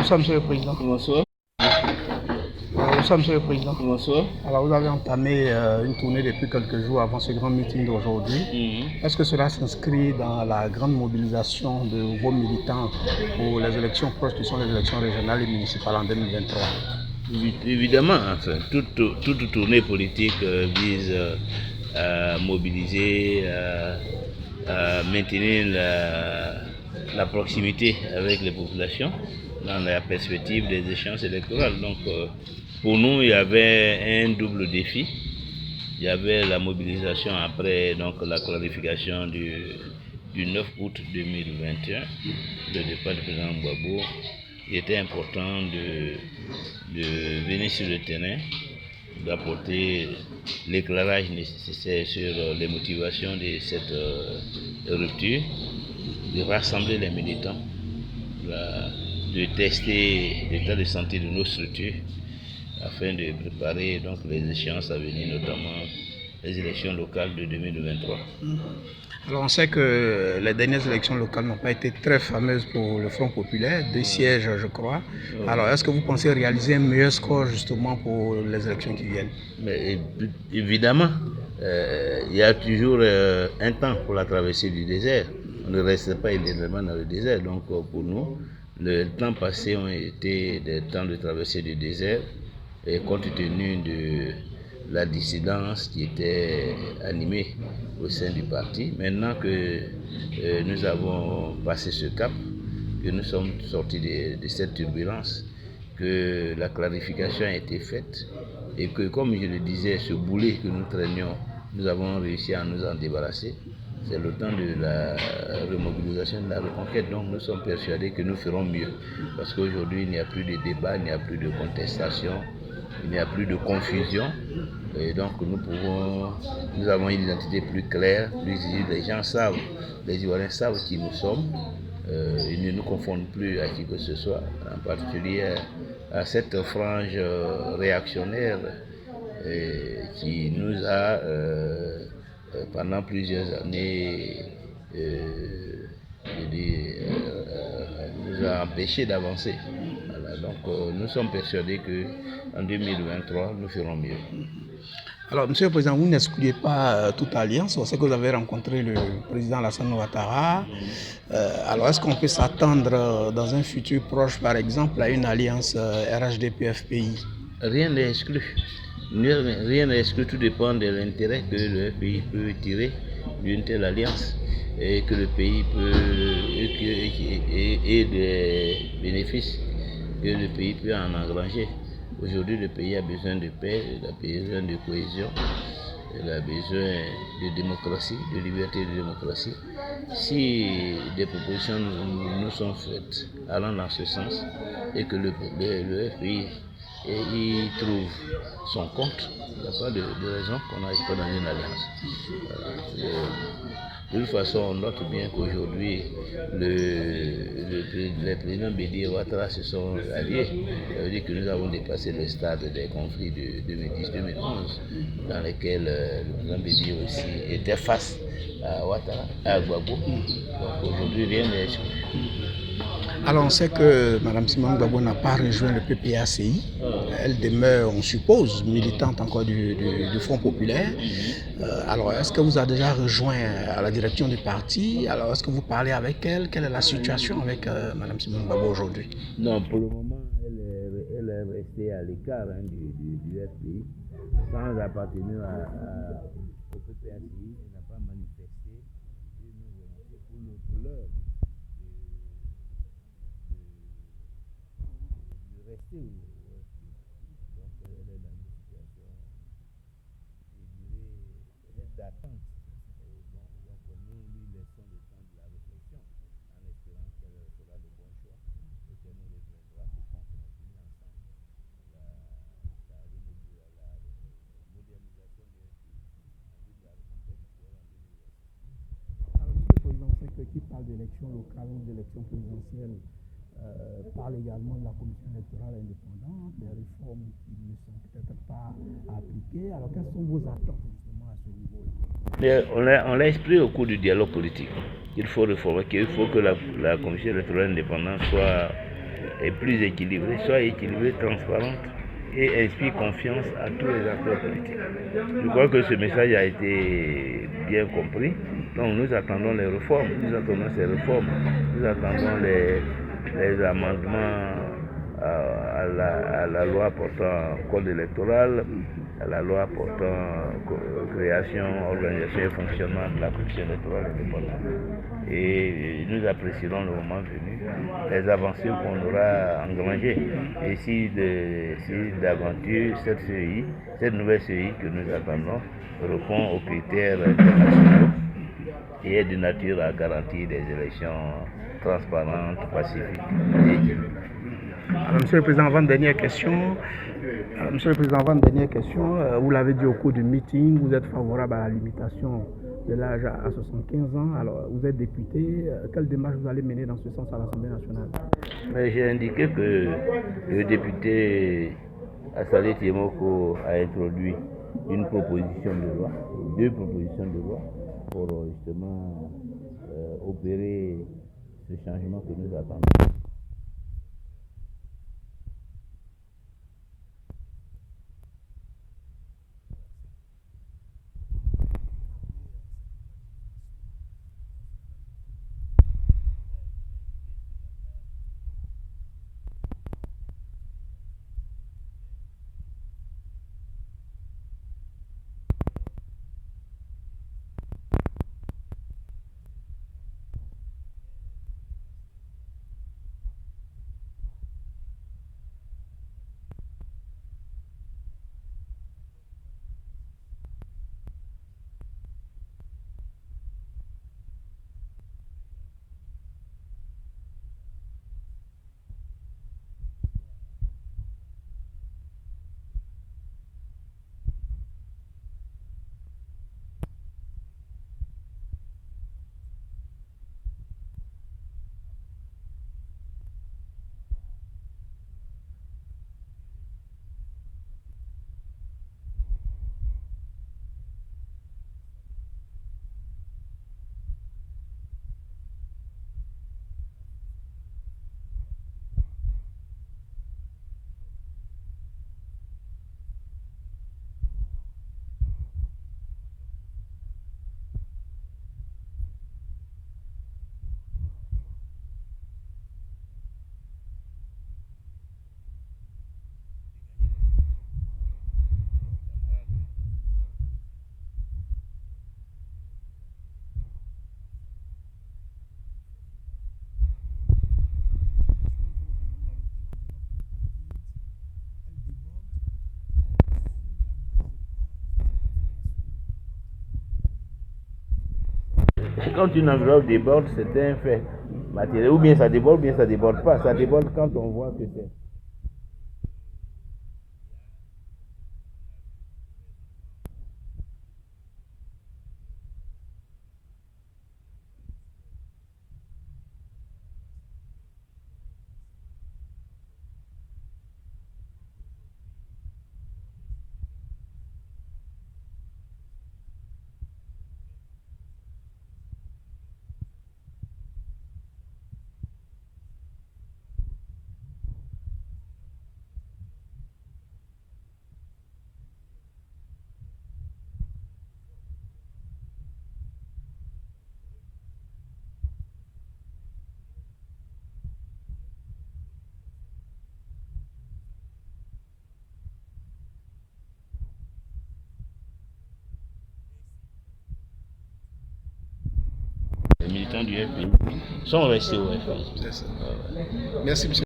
Bonsoir, Monsieur le Président. Bonsoir. Bonsoir, Monsieur le Président. Bonsoir. Alors, vous avez entamé une tournée depuis quelques jours avant ce grand meeting d'aujourd'hui. Est-ce que cela s'inscrit dans la grande mobilisation de vos militants pour les élections proches qui sont les élections régionales et municipales en 2023? Évidemment, enfin, toute tournée politique vise à mobiliser, à maintenir la proximité avec les populations dans la perspective des échéances électorales. Donc, pour nous, il y avait un double défi. Il y avait la mobilisation après donc, la clarification du 9 août 2021, le départ du président Gbagbo. Il était important de venir sur le terrain, d'apporter l'éclairage nécessaire sur les motivations de cette rupture, de rassembler les militants, de tester l'état de santé de nos structures afin de préparer donc, les échéances à venir, notamment les élections locales de 2023. Alors on sait que les dernières élections locales n'ont pas été très fameuses pour le Front populaire, 2 sièges je crois. Alors est-ce que vous pensez réaliser un meilleur score justement pour les élections qui viennent? Mais évidemment, il y a toujours un temps pour la traversée du désert. On ne reste pas éternellement dans le désert, donc pour nous, le temps passé ont été des temps de traversée du désert et compte tenu de la dissidence qui était animée au sein du parti. Maintenant que nous avons passé ce cap, que nous sommes sortis de cette turbulence, que la clarification a été faite et que, comme je le disais, ce boulet que nous traînions, nous avons réussi à nous en débarrasser. C'est le temps de la remobilisation, de la reconquête. Donc nous sommes persuadés que nous ferons mieux. Parce qu'aujourd'hui, il n'y a plus de débat, il n'y a plus de contestation, il n'y a plus de confusion. Et donc nous avons une identité plus claire, plus visible. Les gens savent, les Ivoiriens savent qui nous sommes. Ils ne nous confondent plus à qui que ce soit, en particulier à cette frange réactionnaire qui nous a, pendant plusieurs années, nous a empêchés d'avancer. Voilà, donc nous sommes persuadés qu'en 2023, nous ferons mieux. Alors, Monsieur le Président, vous n'excluez pas toute alliance. On sait que vous avez rencontré le président Alassane Ouattara. Alors, est-ce qu'on peut s'attendre dans un futur proche, par exemple, à une alliance RHDP-FPI? Rien n'est exclu. Rien n'est exclu, tout dépend de l'intérêt que le pays peut tirer d'une telle alliance et que le pays peut et des bénéfices que le pays peut en engranger. Aujourd'hui, le pays a besoin de paix, il a besoin de cohésion, il a besoin de démocratie, de liberté et de démocratie. Si des propositions nous sont faites allant dans ce sens et que le FPI y trouve son compte, il n'y a pas de raison qu'on n'arrive pas dans une alliance. De toute façon, on note bien qu'aujourd'hui, les présidents Bédi et Ouattara se sont alliés. Ça veut dire que nous avons dépassé le stade des conflits de 2010-2011, dans lesquels le président Bédi aussi était face à Ouattara, à Gbagbo. Donc aujourd'hui, rien n'est exclu. Alors on sait que Mme Simone Gbagbo n'a pas rejoint le PPACI. Elle demeure, on suppose, militante encore du Front populaire. Alors est-ce que vous avez déjà rejoint à la direction du parti? Alors est-ce que vous parlez avec elle? Quelle est la situation avec Mme Simone Gbagbo aujourd'hui? Non, pour le moment, elle est restée à l'écart du FPI, sans appartenir au PPACI. Elle n'a pas manifesté une volonté pour l'heure de rester au FPI. Donc elle est dans une situation, je dirais, d'attente. Donc nous lui laissons le temps de la réflexion en espérant qu'elle fera le bon choix et qu'elle nous reviendra pour qu'on continue ensemble la modernisation du FPI en vue de la reconquête du pouvoir en 2026. Alors, Monsieur le Président, on sait que qui parle d'élections locales ou d'élections présidentielles parle également de la commission électorale indépendante, des réformes qui ne sont peut-être pas appliquées. Alors, quelles sont vos attentes justement à ce niveau-là? On l'a expliqué au cours du dialogue politique qu'il faut réformer, qu'il faut que la commission électorale indépendante soit est plus équilibrée, soit équilibrée, transparente et inspire confiance à tous les acteurs politiques. Je crois que ce message a été bien compris. Donc nous attendons les réformes, nous attendons ces réformes, nous attendons les amendements à la loi portant code électoral, à la loi portant création, organisation et fonctionnement de la commission électorale indépendante. Et nous apprécierons le moment venu les avancées qu'on aura engrangées. Et si d'aventure cette nouvelle CEI que nous attendons répond aux critères internationaux et est de nature à garantir des élections transparentes, pacifiques et équilibrées. Monsieur le Président, avant dernière question. Monsieur le Président, avant dernière question. Vous l'avez dit au cours du meeting, vous êtes favorable à la limitation de l'âge à 75 ans. Alors, vous êtes député. Quelle démarche vous allez mener dans ce sens à l'Assemblée nationale? Mais j'ai indiqué que le député Assalé Tiemoko a introduit une proposition de loi, deux propositions de loi pour justement opérer ce changement que nous attendons. Quand une enveloppe déborde, c'est un fait matériel. Ou bien ça déborde pas. Ça déborde quand on voit que c'est. Les militants du FPI sont restés au FPI. Merci, monsieur.